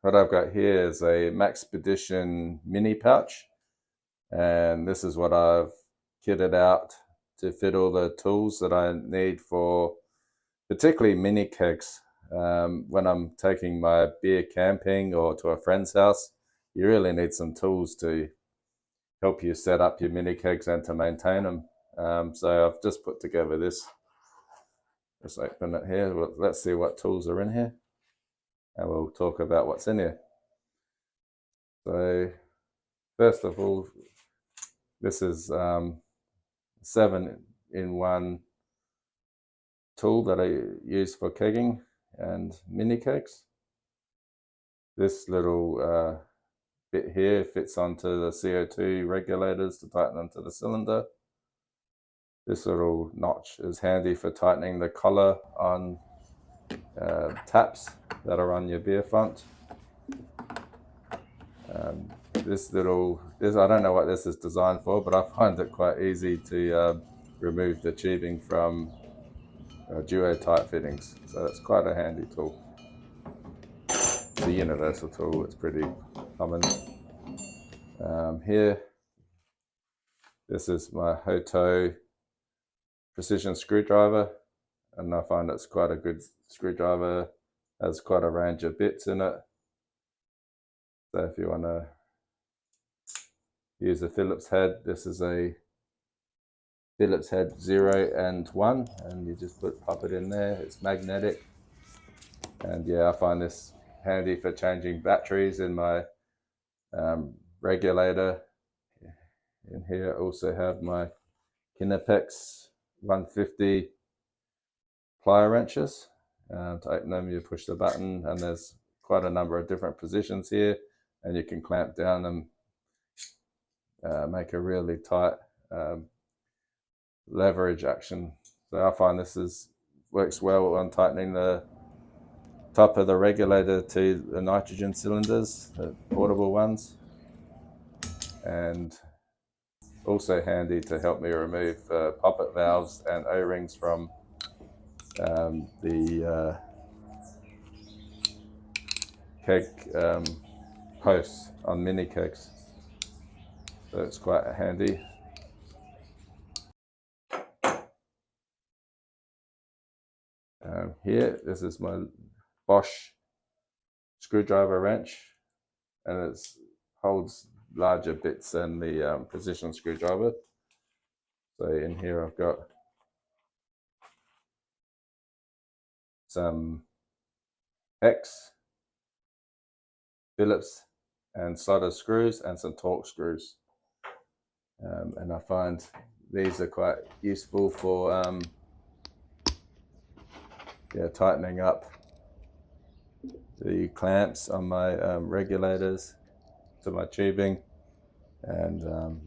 what I've got here is a Maxpedition mini pouch, and this is what I've kitted out to fit all the tools that I need for particularly mini kegs. When I'm taking my beer camping or to a friend's house, you really need some tools to help you set up your mini kegs and to maintain them. So I've just put together this. Let's open it here. Let's see what tools are in here, and we'll talk about what's in here. So first of all, this is 7-in-1 tool that I use for kegging and mini kegs. This little bit here fits onto the CO2 regulators to tighten onto the cylinder. This little notch is handy for tightening the collar on taps that are on your beer font. This I don't know what this is designed for, but I find it quite easy to remove the tubing from duo tight fittings. So it's quite a handy tool. It's a universal tool, it's pretty common. Here, this is my Hoto precision screwdriver, and I find it's quite a good screwdriver. Has quite a range of bits in it. So if you want to use a Phillips head, this is a Phillips head 0 and 1, and you just pop it in there. It's magnetic, and yeah, I find this handy for changing batteries in my regulator. In here I also have my Knipex 150 plier wrenches. To open them, you push the button, and there's quite a number of different positions here, and you can clamp down and make a really tight leverage action. So I find this works well on tightening the top of the regulator to the nitrogen cylinders, the portable ones, and also handy to help me remove poppet valves and O-rings from the keg posts on mini kegs. So it's quite handy. Here, this is my Bosch screwdriver wrench, and it holds larger bits than the precision screwdriver. So in here I've got some hex, Phillips and slotted screws, and some Torx screws. And I find these are quite useful for tightening up the clamps on my regulators to my tubing, and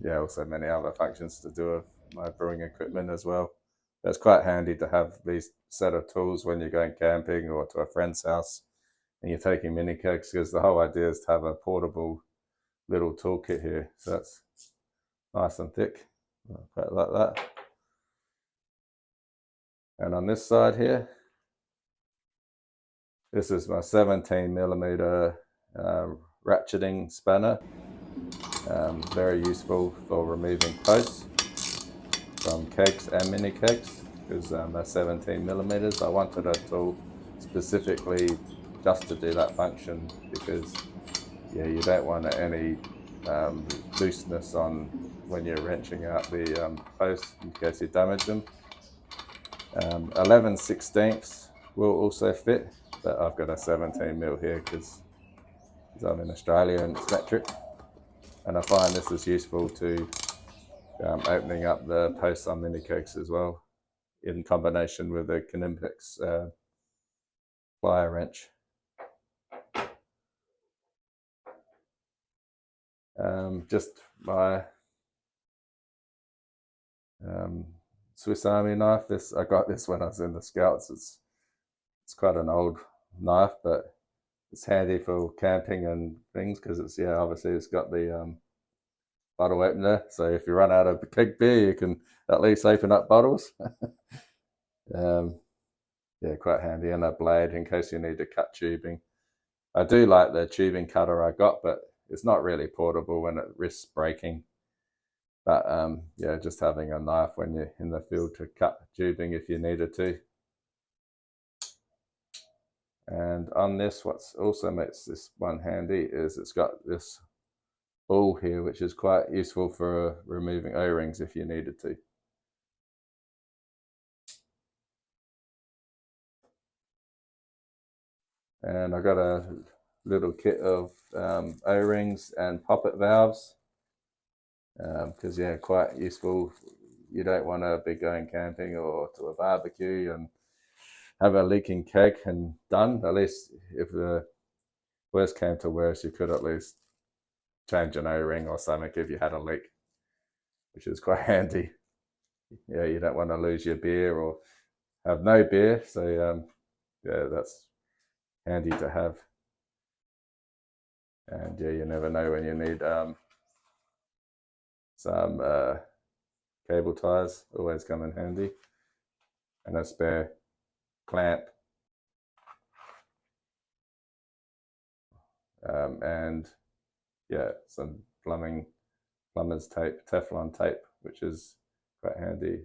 also many other functions to do with my brewing equipment as well. It's quite handy to have these set of tools when you're going camping or to a friend's house and you're taking mini kegs, because the whole idea is to have a portable little toolkit here. So that's nice and thick, quite like that. And on this side here, this is my 17mm ratcheting spanner. Very useful for removing posts from kegs and mini kegs, because they're 17mm. I wanted a tool specifically just to do that function, because you don't want any looseness on when you're wrenching out the posts in case you damage them. 11/16 will also fit, but I've got a 17mm here because I'm in Australia and it's metric, and I find this is useful to opening up the posts on mini kegs as well, in combination with the Knipex plier wrench. Just my Swiss Army knife. I got this when I was in the Scouts. It's quite an old knife, but it's handy for camping and things, because obviously it's got the bottle opener. So if you run out of keg beer, you can at least open up bottles. Quite handy, and a blade in case you need to cut tubing. I do like the tubing cutter I got, but it's not really portable when it risks breaking. But yeah, just having a knife when you're in the field to cut tubing if you needed to. And on this, what's also makes this one handy is it's got this ball here, which is quite useful for removing O-rings if you needed to. And I got a little kit of O-rings and poppet valves, because yeah, quite useful. You don't want to be going camping or to a barbecue and have a leaking keg and done. At least if the worst came to worst, you could at least change an O-ring or something if you had a leak, which is quite handy. Yeah, you don't want to lose your beer or have no beer, so yeah, that's handy to have. And yeah, you never know when you need some cable ties, always come in handy, and a spare clamp, and yeah, some plumber's tape, Teflon tape, which is quite handy.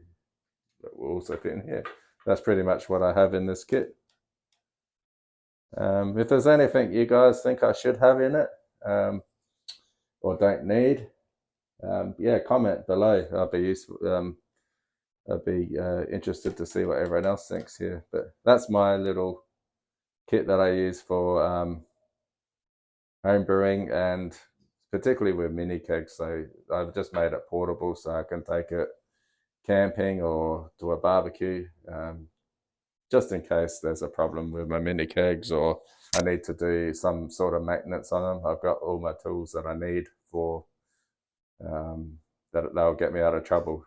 That will also fit in here. That's pretty much what I have in this kit. If there's anything you guys think I should have in it, or don't need, yeah, comment below. I'll be useful. I'd be interested to see what everyone else thinks here. But that's my little kit that I use for home brewing, and particularly with mini kegs. So I've just made it portable so I can take it camping or to a barbecue, just in case there's a problem with my mini kegs or I need to do some sort of maintenance on them. I've got all my tools that I need for that will get me out of trouble